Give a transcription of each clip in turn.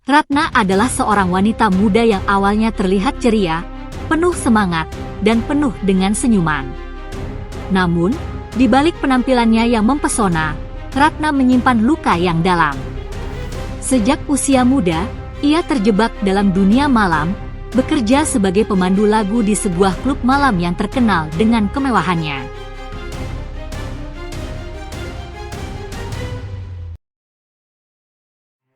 Ratna adalah seorang wanita muda yang awalnya terlihat ceria, penuh semangat, dan penuh dengan senyuman. Namun, di balik penampilannya yang mempesona, Ratna menyimpan luka yang dalam. Sejak usia muda, ia terjebak dalam dunia malam, bekerja sebagai pemandu lagu di sebuah klub malam yang terkenal dengan kemewahannya.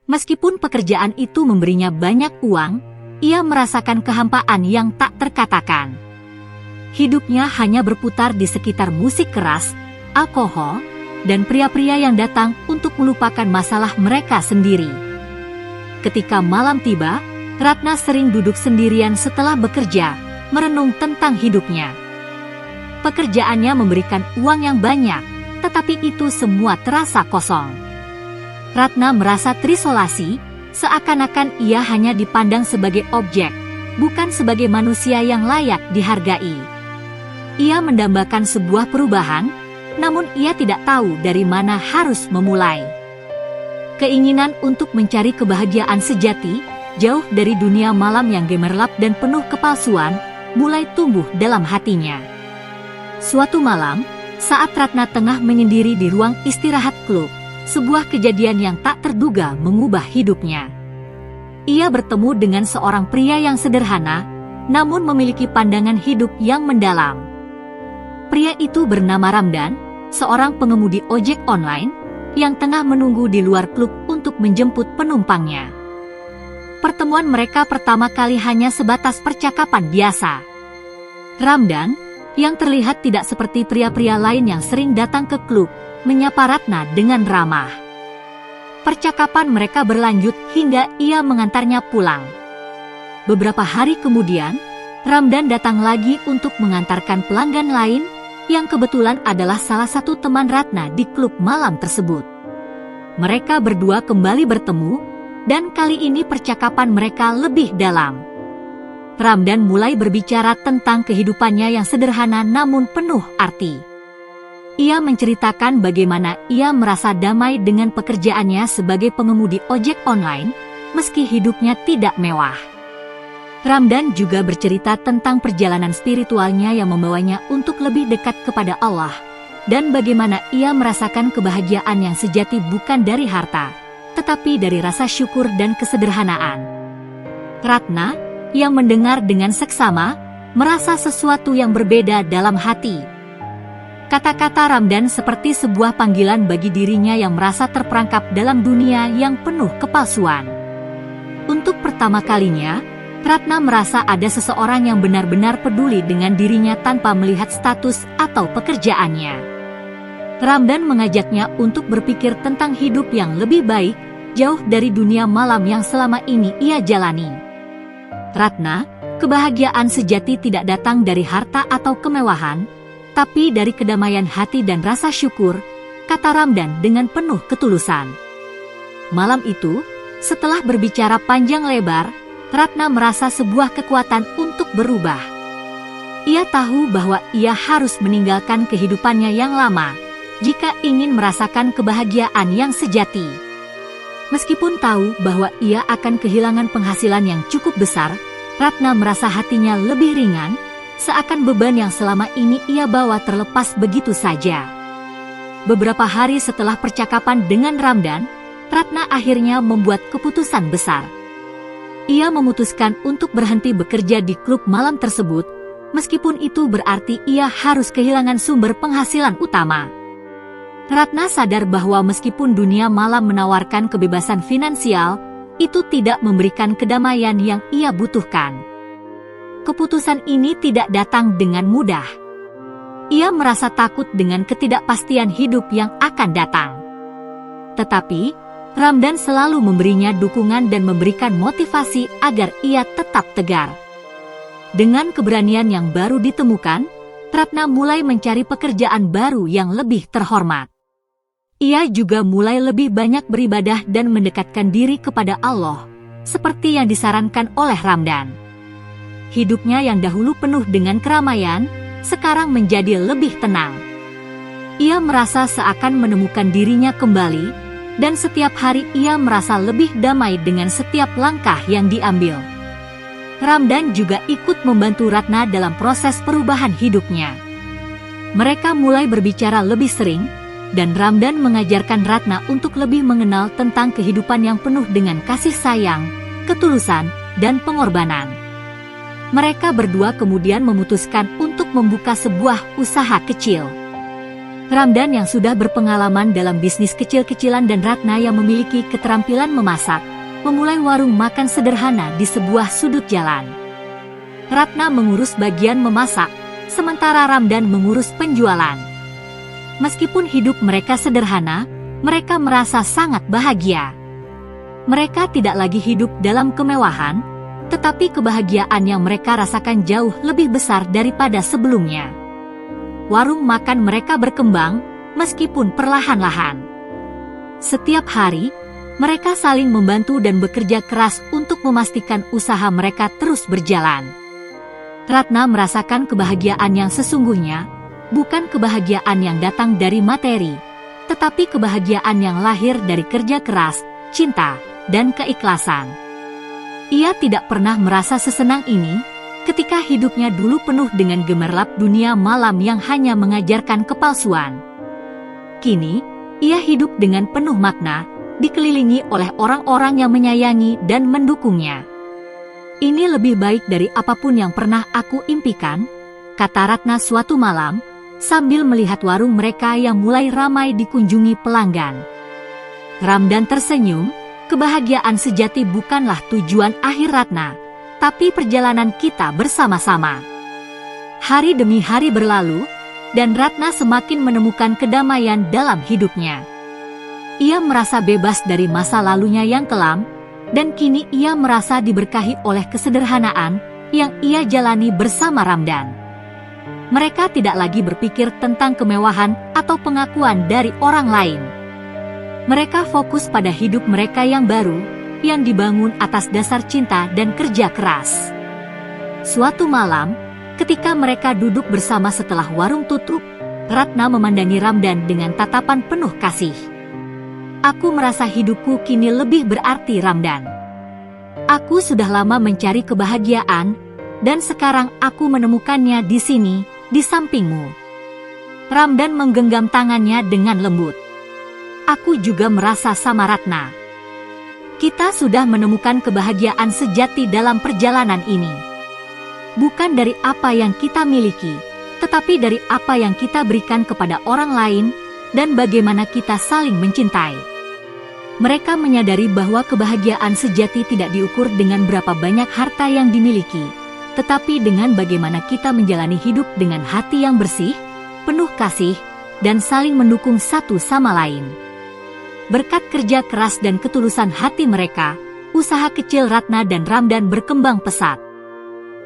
Meskipun pekerjaan itu memberinya banyak uang, ia merasakan kehampaan yang tak terkatakan. Hidupnya hanya berputar di sekitar musik keras, alkohol, dan pria-pria yang datang untuk melupakan masalah mereka sendiri. Ketika malam tiba, Ratna sering duduk sendirian setelah bekerja, merenung tentang hidupnya. Pekerjaannya memberikan uang yang banyak, tetapi itu semua terasa kosong. Ratna merasa terisolasi, seakan-akan ia hanya dipandang sebagai objek, bukan sebagai manusia yang layak dihargai. Ia mendambakan sebuah perubahan, namun ia tidak tahu dari mana harus memulai. Keinginan untuk mencari kebahagiaan sejati, jauh dari dunia malam yang gemerlap dan penuh kepalsuan, mulai tumbuh dalam hatinya. Suatu malam, saat Ratna tengah menyendiri di ruang istirahat klub, sebuah kejadian yang tak terduga mengubah hidupnya. Ia bertemu dengan seorang pria yang sederhana, namun memiliki pandangan hidup yang mendalam. Pria itu bernama Ramdan, seorang pengemudi ojek online, yang tengah menunggu di luar klub untuk menjemput penumpangnya. Pertemuan mereka pertama kali hanya sebatas percakapan biasa. Ramdan, yang terlihat tidak seperti pria-pria lain yang sering datang ke klub, menyapa Ratna dengan ramah. Percakapan mereka berlanjut hingga ia mengantarnya pulang. Beberapa hari kemudian, Ramdan datang lagi untuk mengantarkan pelanggan lain, yang kebetulan adalah salah satu teman Ratna di klub malam tersebut. Mereka berdua kembali bertemu, dan kali ini percakapan mereka lebih dalam. Ramdan mulai berbicara tentang kehidupannya yang sederhana namun penuh arti. Ia menceritakan bagaimana ia merasa damai dengan pekerjaannya sebagai pengemudi ojek online, meski hidupnya tidak mewah. Ramdan juga bercerita tentang perjalanan spiritualnya yang membawanya untuk lebih dekat kepada Allah, dan bagaimana ia merasakan kebahagiaan yang sejati bukan dari harta, tetapi dari rasa syukur dan kesederhanaan. Ratna, yang mendengar dengan seksama, merasa sesuatu yang berbeda dalam hati. Kata-kata Ramdan seperti sebuah panggilan bagi dirinya yang merasa terperangkap dalam dunia yang penuh kepalsuan. Untuk pertama kalinya, Ratna merasa ada seseorang yang benar-benar peduli dengan dirinya tanpa melihat status atau pekerjaannya. Ramdan mengajaknya untuk berpikir tentang hidup yang lebih baik, jauh dari dunia malam yang selama ini ia jalani. Ratna, kebahagiaan sejati tidak datang dari harta atau kemewahan, tapi dari kedamaian hati dan rasa syukur, kata Ramdan dengan penuh ketulusan. Malam itu, setelah berbicara panjang lebar, Ratna merasa sebuah kekuatan untuk berubah. Ia tahu bahwa ia harus meninggalkan kehidupannya yang lama, jika ingin merasakan kebahagiaan yang sejati. Meskipun tahu bahwa ia akan kehilangan penghasilan yang cukup besar, Ratna merasa hatinya lebih ringan, seakan beban yang selama ini ia bawa terlepas begitu saja. Beberapa hari setelah percakapan dengan Ramdan, Ratna akhirnya membuat keputusan besar. Ia memutuskan untuk berhenti bekerja di klub malam tersebut, meskipun itu berarti ia harus kehilangan sumber penghasilan utama. Ratna sadar bahwa meskipun dunia malam menawarkan kebebasan finansial, itu tidak memberikan kedamaian yang ia butuhkan. Keputusan ini tidak datang dengan mudah. Ia merasa takut dengan ketidakpastian hidup yang akan datang. Tetapi, Ramdan selalu memberinya dukungan dan memberikan motivasi agar ia tetap tegar. Dengan keberanian yang baru ditemukan, Ratna mulai mencari pekerjaan baru yang lebih terhormat. Ia juga mulai lebih banyak beribadah dan mendekatkan diri kepada Allah, seperti yang disarankan oleh Ramdan. Hidupnya yang dahulu penuh dengan keramaian, sekarang menjadi lebih tenang. Ia merasa seakan menemukan dirinya kembali, Dan setiap hari ia merasa lebih damai dengan setiap langkah yang diambil. Ramdan juga ikut membantu Ratna dalam proses perubahan hidupnya. Mereka mulai berbicara lebih sering, dan Ramdan mengajarkan Ratna untuk lebih mengenal tentang kehidupan yang penuh dengan kasih sayang, ketulusan, dan pengorbanan. Mereka berdua kemudian memutuskan untuk membuka sebuah usaha kecil. Ramdan yang sudah berpengalaman dalam bisnis kecil-kecilan dan Ratna yang memiliki keterampilan memasak, memulai warung makan sederhana di sebuah sudut jalan. Ratna mengurus bagian memasak, sementara Ramdan mengurus penjualan. Meskipun hidup mereka sederhana, mereka merasa sangat bahagia. Mereka tidak lagi hidup dalam kemewahan, tetapi kebahagiaan yang mereka rasakan jauh lebih besar daripada sebelumnya. Warung makan mereka berkembang, meskipun perlahan-lahan. Setiap hari, mereka saling membantu dan bekerja keras untuk memastikan usaha mereka terus berjalan. Ratna merasakan kebahagiaan yang sesungguhnya, bukan kebahagiaan yang datang dari materi, tetapi kebahagiaan yang lahir dari kerja keras, cinta, dan keikhlasan. Ia tidak pernah merasa sesenang ini ketika hidupnya dulu penuh dengan gemerlap dunia malam yang hanya mengajarkan kepalsuan. Kini, ia hidup dengan penuh makna, dikelilingi oleh orang-orang yang menyayangi dan mendukungnya. Ini lebih baik dari apapun yang pernah aku impikan, kata Ratna suatu malam, sambil melihat warung mereka yang mulai ramai dikunjungi pelanggan. Ramdan tersenyum, kebahagiaan sejati bukanlah tujuan akhir Ratna, tapi perjalanan kita bersama-sama. Hari demi hari berlalu, dan Ratna semakin menemukan kedamaian dalam hidupnya. Ia merasa bebas dari masa lalunya yang kelam, dan kini ia merasa diberkahi oleh kesederhanaan yang ia jalani bersama Ramdan. Mereka tidak lagi berpikir tentang kemewahan atau pengakuan dari orang lain. Mereka fokus pada hidup mereka yang baru, yang dibangun atas dasar cinta dan kerja keras. Suatu malam, ketika mereka duduk bersama setelah warung tutup, Ratna memandangi Ramdan dengan tatapan penuh kasih. Aku merasa hidupku kini lebih berarti, Ramdan. Aku sudah lama mencari kebahagiaan, dan sekarang aku menemukannya di sini, di sampingmu. Ramdan menggenggam tangannya dengan lembut. Aku juga merasa sama Ratna. Kita sudah menemukan kebahagiaan sejati dalam perjalanan ini. Bukan dari apa yang kita miliki, tetapi dari apa yang kita berikan kepada orang lain, dan bagaimana kita saling mencintai. Mereka menyadari bahwa kebahagiaan sejati tidak diukur dengan berapa banyak harta yang dimiliki, tetapi dengan bagaimana kita menjalani hidup dengan hati yang bersih, penuh kasih, dan saling mendukung satu sama lain. Berkat kerja keras dan ketulusan hati mereka, usaha kecil Ratna dan Ramdan berkembang pesat.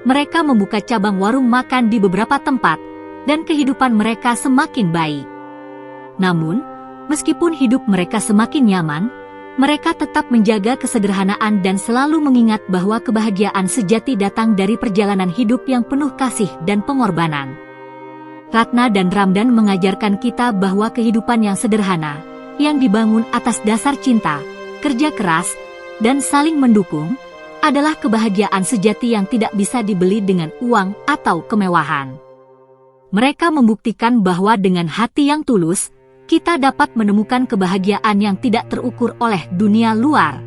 Mereka membuka cabang warung makan di beberapa tempat, dan kehidupan mereka semakin baik. Namun, meskipun hidup mereka semakin nyaman, mereka tetap menjaga kesederhanaan dan selalu mengingat bahwa kebahagiaan sejati datang dari perjalanan hidup yang penuh kasih dan pengorbanan. Ratna dan Ramdan mengajarkan kita bahwa kehidupan yang sederhana, yang dibangun atas dasar cinta, kerja keras, dan saling mendukung, adalah kebahagiaan sejati yang tidak bisa dibeli dengan uang atau kemewahan. Mereka membuktikan bahwa dengan hati yang tulus, kita dapat menemukan kebahagiaan yang tidak terukur oleh dunia luar.